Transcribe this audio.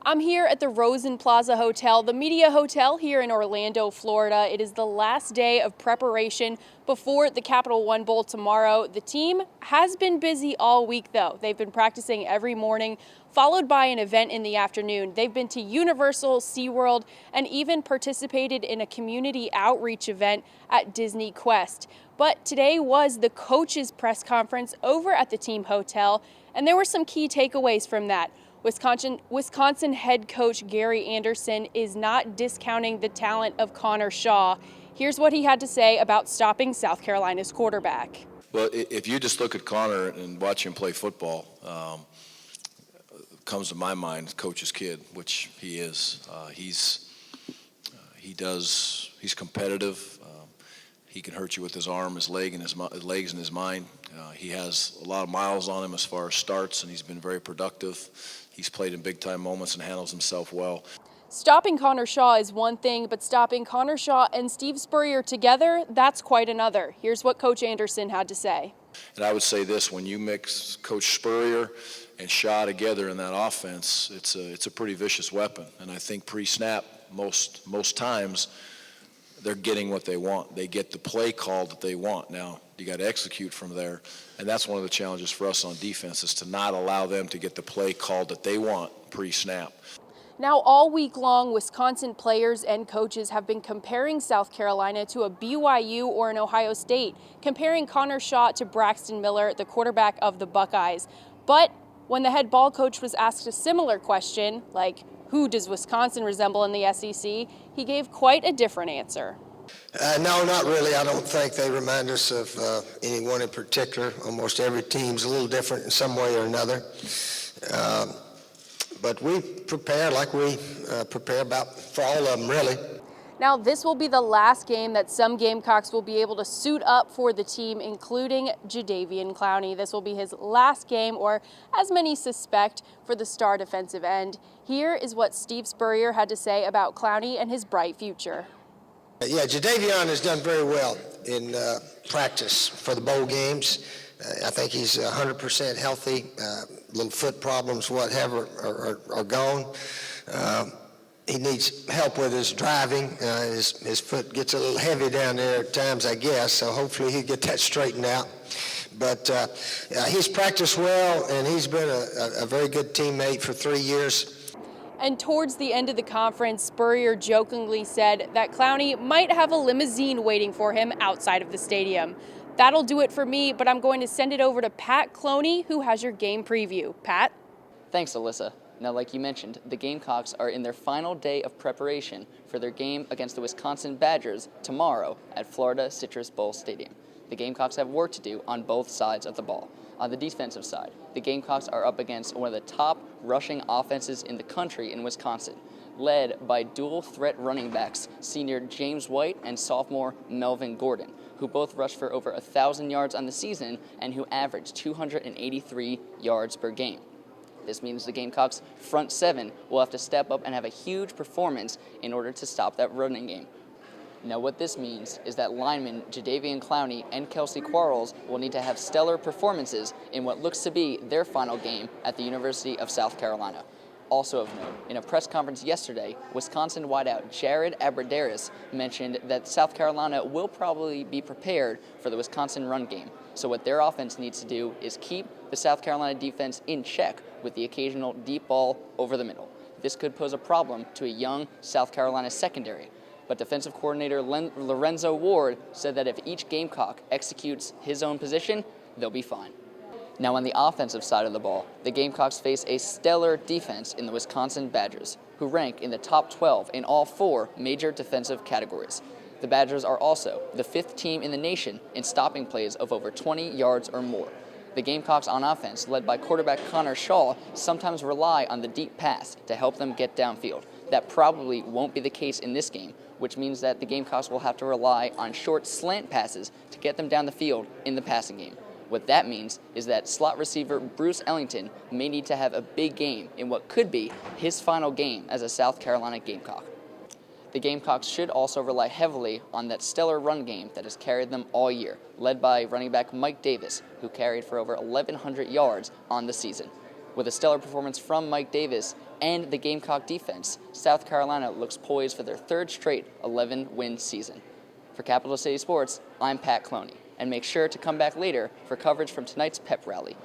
I'm here at the Rosen Plaza Hotel, the media hotel here in Orlando, Florida. It is the last day of preparation before the Capital One Bowl tomorrow. The team has been busy all week, though. They've been practicing every morning, followed by an event in the afternoon. They've been to Universal, SeaWorld, and even participated in a community outreach event at Disney Quest. But today was the coaches' press conference over at the team hotel, and there were some key takeaways from that. Wisconsin head coach Gary Anderson is not discounting the talent of Connor Shaw. Here's what he had to say about stopping South Carolina's quarterback. Well, if you just look at Connor and watch him play football, comes to my mind coach's kid, which he is. He's competitive. He can hurt you with his arm, his leg, and his legs and his mind. He has a lot of miles on him as far as starts, and he's been very productive. He's played in big-time moments and handles himself well. Stopping Connor Shaw is one thing, but stopping Connor Shaw and Steve Spurrier together, that's quite another. Here's what Coach Anderson had to say. And I would say this, when you mix Coach Spurrier and Shaw together in that offense, it's a pretty vicious weapon. And I think pre-snap, most times, they're getting what they want. They get the play called that they want. Now, you got to execute from there. And that's one of the challenges for us on defense, is to not allow them to get the play called that they want pre-snap. Now, all week long, Wisconsin players and coaches have been comparing South Carolina to a BYU or an Ohio State, comparing Connor Shaw to Braxton Miller, the quarterback of the Buckeyes. But when the head ball coach was asked a similar question, like, who does Wisconsin resemble in the SEC, he gave quite a different answer. No, not really. I don't think they remind us of anyone in particular. Almost every team's a little different in some way or another. But we prepare like we prepare for all of them, really. Now, this will be the last game that some Gamecocks will be able to suit up for the team, including Jadeveon Clowney. This will be his last game, or as many suspect, for the star defensive end. Here is what Steve Spurrier had to say about Clowney and his bright future. Yeah, Jadeveon has done very well in practice for the bowl games. I think he's 100% healthy. Little foot problems, whatever, are gone. He needs help with his driving. His foot gets a little heavy down there at times, I guess, so hopefully he'll get that straightened out. But he's practiced well, and he's been a very good teammate for 3 years. And towards the end of the conference, Spurrier jokingly said that Clowney might have a limousine waiting for him outside of the stadium. That'll do it for me, but I'm going to send it over to Pat Cloney, who has your game preview. Pat? Thanks, Alyssa. Now, like you mentioned, the Gamecocks are in their final day of preparation for their game against the Wisconsin Badgers tomorrow at Florida Citrus Bowl Stadium. The Gamecocks have work to do on both sides of the ball. On the defensive side, the Gamecocks are up against one of the top rushing offenses in the country in Wisconsin, led by dual threat running backs, senior James White and sophomore Melvin Gordon, who both rushed for over 1,000 yards on the season and who averaged 283 yards per game. This means the Gamecocks' front seven will have to step up and have a huge performance in order to stop that running game. Now, what this means is that linemen Jadeveon Clowney and Kelsey Quarles will need to have stellar performances in what looks to be their final game at the University of South Carolina. Also of note, in a press conference yesterday, Wisconsin wideout Jared Abbrederis mentioned that South Carolina will probably be prepared for the Wisconsin run game. So what their offense needs to do is keep the South Carolina defense in check with the occasional deep ball over the middle. This could pose a problem to a young South Carolina secondary. But defensive coordinator Lorenzo Ward said that if each Gamecock executes his own position, they'll be fine. Now, on the offensive side of the ball, the Gamecocks face a stellar defense in the Wisconsin Badgers, who rank in the top 12 in all 4 major defensive categories. The Badgers are also the 5th team in the nation in stopping plays of over 20 yards or more. The Gamecocks on offense, led by quarterback Connor Shaw, sometimes rely on the deep pass to help them get downfield. That probably won't be the case in this game, which means that the Gamecocks will have to rely on short slant passes to get them down the field in the passing game. What that means is that slot receiver Bruce Ellington may need to have a big game in what could be his final game as a South Carolina Gamecock. The Gamecocks should also rely heavily on that stellar run game that has carried them all year, led by running back Mike Davis, who carried for over 1,100 yards on the season. With a stellar performance from Mike Davis and the Gamecock defense, South Carolina looks poised for their third straight 11-win season. For Capital City Sports, I'm Pat Cloney, and make sure to come back later for coverage from tonight's pep rally.